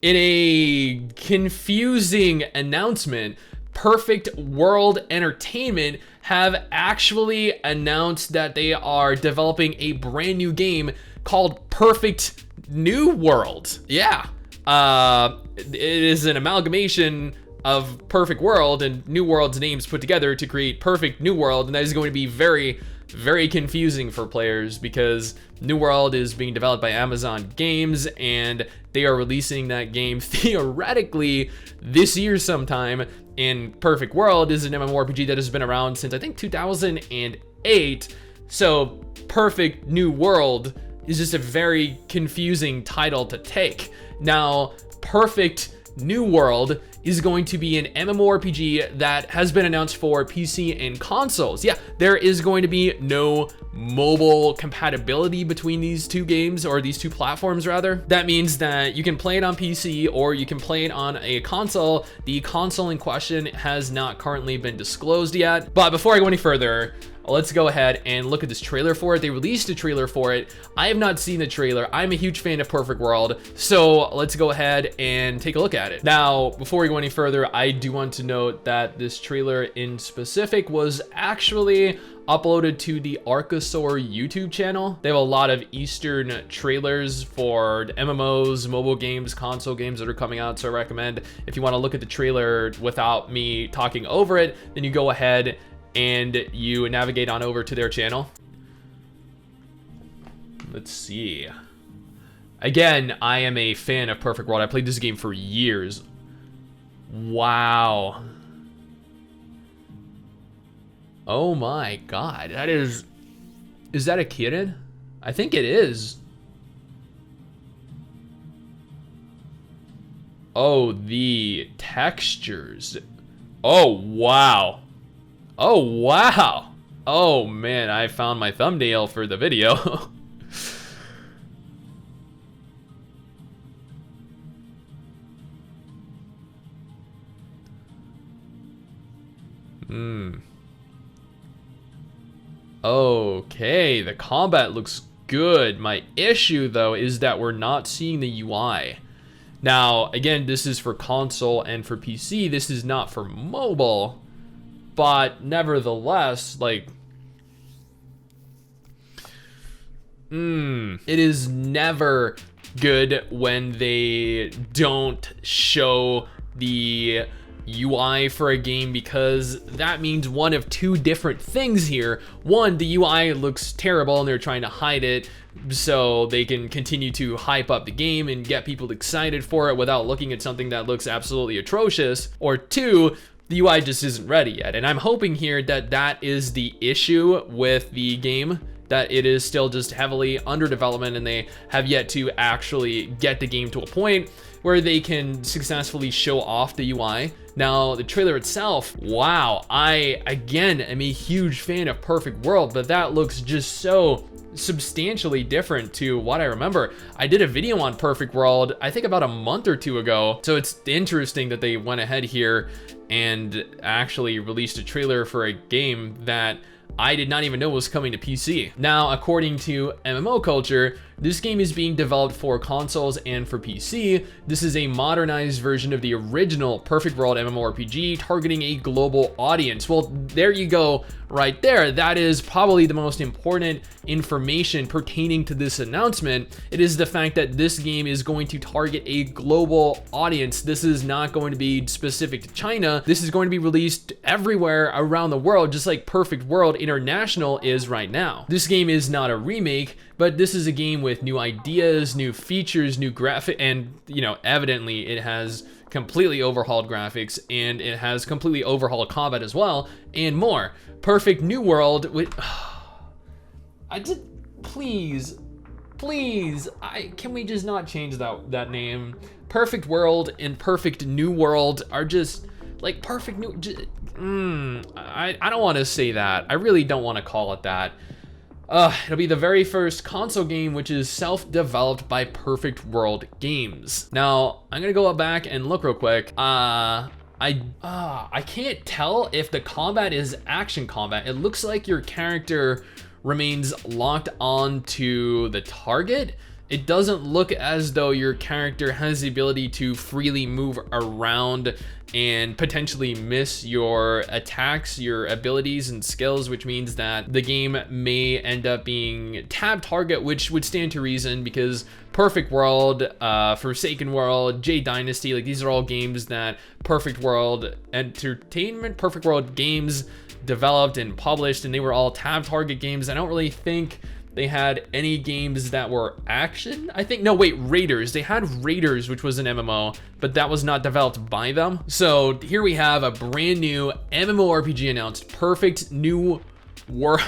In a confusing announcement, Perfect World Entertainment have actually announced that they are developing a brand new game called Perfect New World. Yeah. It is an amalgamation of Perfect World and New World's names put together to create Perfect New World, and that is going to be very, very confusing for players because New World is being developed by Amazon Games, and they are releasing that game theoretically this year sometime. And Perfect World is an MMORPG that has been around since I think 2008. So Perfect New World is just a very confusing title to take. Now, Perfect New World is going to be an MMORPG that has been announced for PC and consoles. Yeah, there is going to be no mobile compatibility between these two games, or these two platforms rather. That means that you can play it on PC or you can play it on a console. The console in question has not currently been disclosed yet. But before I go any further, let's go ahead and look at this trailer for it. They released a trailer for it. I have not seen the trailer. I'm a huge fan of Perfect World, so let's go ahead and take a look at it. Now, before we go any further, I do want to note that this trailer in specific was actually uploaded to the Archosaur YouTube channel. They have a lot of Eastern trailers for MMOs, mobile games, console games that are coming out, so I recommend if you want to look at the trailer without me talking over it, then you go ahead and you navigate on over to their channel. Let's see. Again, I am a fan of Perfect World. I played this game for years. Wow. Oh my god. That is that a kitten? I think it is. Oh, the textures. Oh, wow. Oh, wow. Oh, man, I found my thumbnail for the video. Okay, the combat looks good. My issue, though, is that we're not seeing the UI. Now, again, this is for console and for PC. This is not for mobile. But nevertheless, like, it is never good when they don't show the UI for a game, because that means one of two different things here. One, the UI looks terrible and they're trying to hide it so they can continue to hype up the game and get people excited for it without looking at something that looks absolutely atrocious. Or two, the UI just isn't ready yet. And I'm hoping here that that is the issue with the game, that it is still just heavily under development and they have yet to actually get the game to a point where they can successfully show off the UI. Now, the trailer itself, wow, I, again, am a huge fan of Perfect World, but that looks just so substantially different to what I remember. I did a video on Perfect World, I think about a month or two ago, so it's interesting that they went ahead here and actually released a trailer for a game that I did not even know was coming to PC. Now, according to MMO Culture, this game is being developed for consoles and for PC. This is a modernized version of the original Perfect World MMORPG, targeting a global audience. Well, there you go, right there. That is probably the most important information pertaining to this announcement. It is the fact that this game is going to target a global audience. This is not going to be specific to China. This is going to be released everywhere around the world, just like Perfect World International is right now. This game is not a remake, but this is a game with new ideas, new features, new graphic, and, you know, evidently it has completely overhauled graphics and it has completely overhauled combat as well, and more. Perfect New World with, I just, please, can we just not change that name? Perfect World and Perfect New World are just like perfect new, I don't want to say that. I really don't want to call it that. It'll be the very first console game which is self-developed by Perfect World Games. Now, I'm gonna go back and look real quick. I can't tell if the combat is action combat. It looks like your character remains locked onto the target. it doesn't look as though your character has the ability to freely move around and potentially miss your attacks, your abilities and skills, which means that the game may end up being tab target, which would stand to reason because Perfect World, Forsaken World, J Dynasty, like these are all games that Perfect World Games developed and published, and they were all tab target games. I don't really think they had any games that were action. I think, no, wait, Raiders. They had Raiders, which was an MMO, but that was not developed by them. So here we have a brand new MMORPG announced, Perfect New World.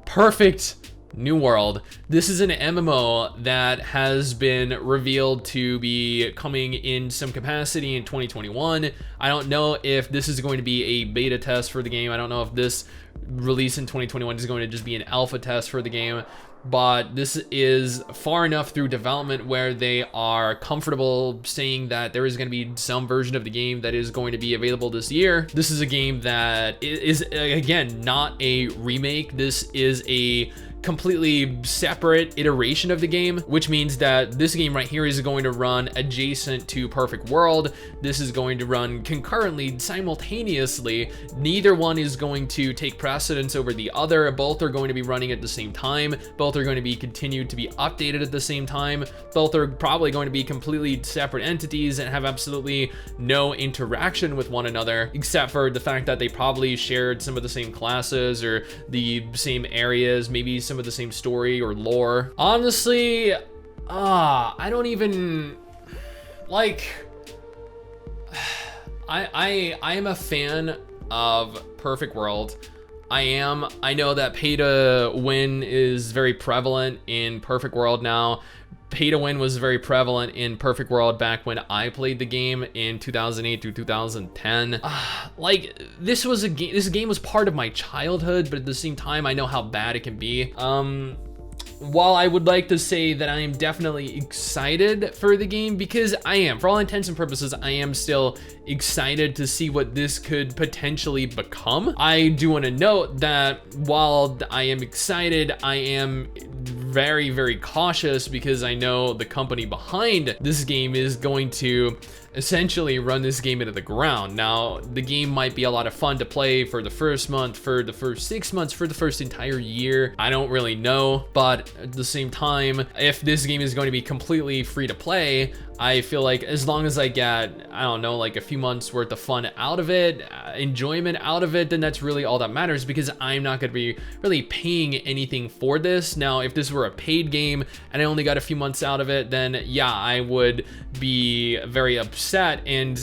Perfect New World. This is an MMO that has been revealed to be coming in some capacity in 2021. I don't know if this is going to be a beta test for the game. I don't know if this release in 2021 is going to just be an alpha test for the game, but this is far enough through development where they are comfortable saying that there is going to be some version of the game that is going to be available this year. This is a game that is, again, not a remake. This is a completely separate iteration of the game, which means that this game right here is going to run adjacent to Perfect World. This is going to run concurrently, simultaneously. Neither one is going to take precedence over the other. Both are going to be running at the same time. Both are going to be continued to be updated at the same time. Both are probably going to be completely separate entities and have absolutely no interaction with one another, except for the fact that they probably shared some of the same classes or the same areas, maybe some of the same story or lore. Honestly, I don't even like. I am a fan of Perfect World. I know that pay to win is very prevalent in Perfect World now. Pay to win was very prevalent in Perfect World back when I played the game in 2008 through 2010. Like this game was part of my childhood, but at the same time, I know how bad it can be. While I would like to say that I am definitely excited for the game, because I am, for all intents and purposes, I am still excited to see what this could potentially become. I do want to note that while I am excited, I am very, very cautious because I know the company behind this game is going to essentially run this game into the ground. Now, the game might be a lot of fun to play for the first month, for the first 6 months, for the first entire year. I don't really know, but at the same time, if this game is going to be completely free to play, I feel like as long as I get, I don't know, like a few months worth of fun out of it, enjoyment out of it, then that's really all that matters, because I'm not going to be really paying anything for this. Now, if this were a paid game and I only got a few months out of it, then yeah, I would be very upset, and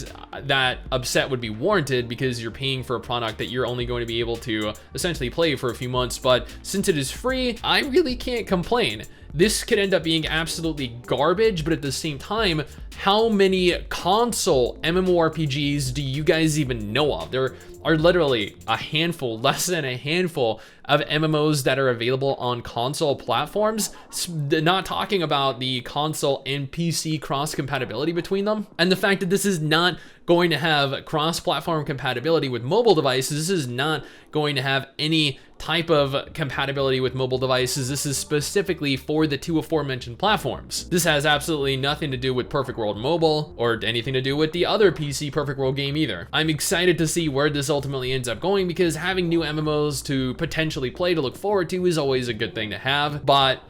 that upset would be warranted because you're paying for a product that you're only going to be able to essentially play for a few months. But since it is free, I really can't complain. This could end up being absolutely garbage, but at the same time, how many console MMORPGs do you guys even know of? There are literally a handful, less than a handful of MMOs that are available on console platforms, not talking about the console and PC cross compatibility between them. And the fact that this is not going to have cross-platform compatibility with mobile devices, this is not going to have any type of compatibility with mobile devices. This is specifically for the two aforementioned platforms. This has absolutely nothing to do with Perfect World Mobile or anything to do with the other PC Perfect World game either. I'm excited to see where this ultimately ends up going, because having new MMOs to potentially play to look forward to is always a good thing to have, but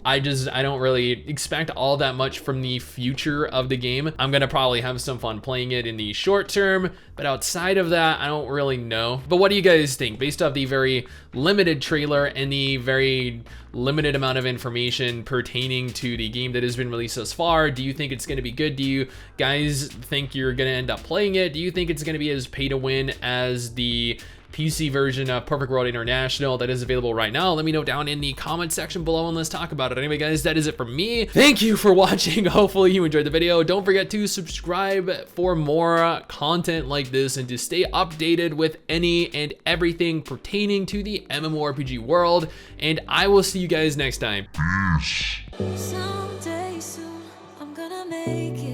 I don't really expect all that much from the future of the game. I'm gonna probably have some fun playing it in the short term, but outside of that, I don't really know. But what do you guys think? Based off the very limited trailer and the very limited amount of information pertaining to the game that has been released thus far, do you think it's gonna be good? Do you guys think you're gonna end up playing it? Do you think it's gonna be as pay to win as the PC version of Perfect World International that is available right now? Let me know down in the comment section below and let's talk about it. Anyway, guys, that is it from me. Thank you for watching. Hopefully you enjoyed the video. Don't forget to subscribe for more content like this and to stay updated with any and everything pertaining to the MMORPG world. And I will see you guys next time. Someday soon, I'm gonna make it.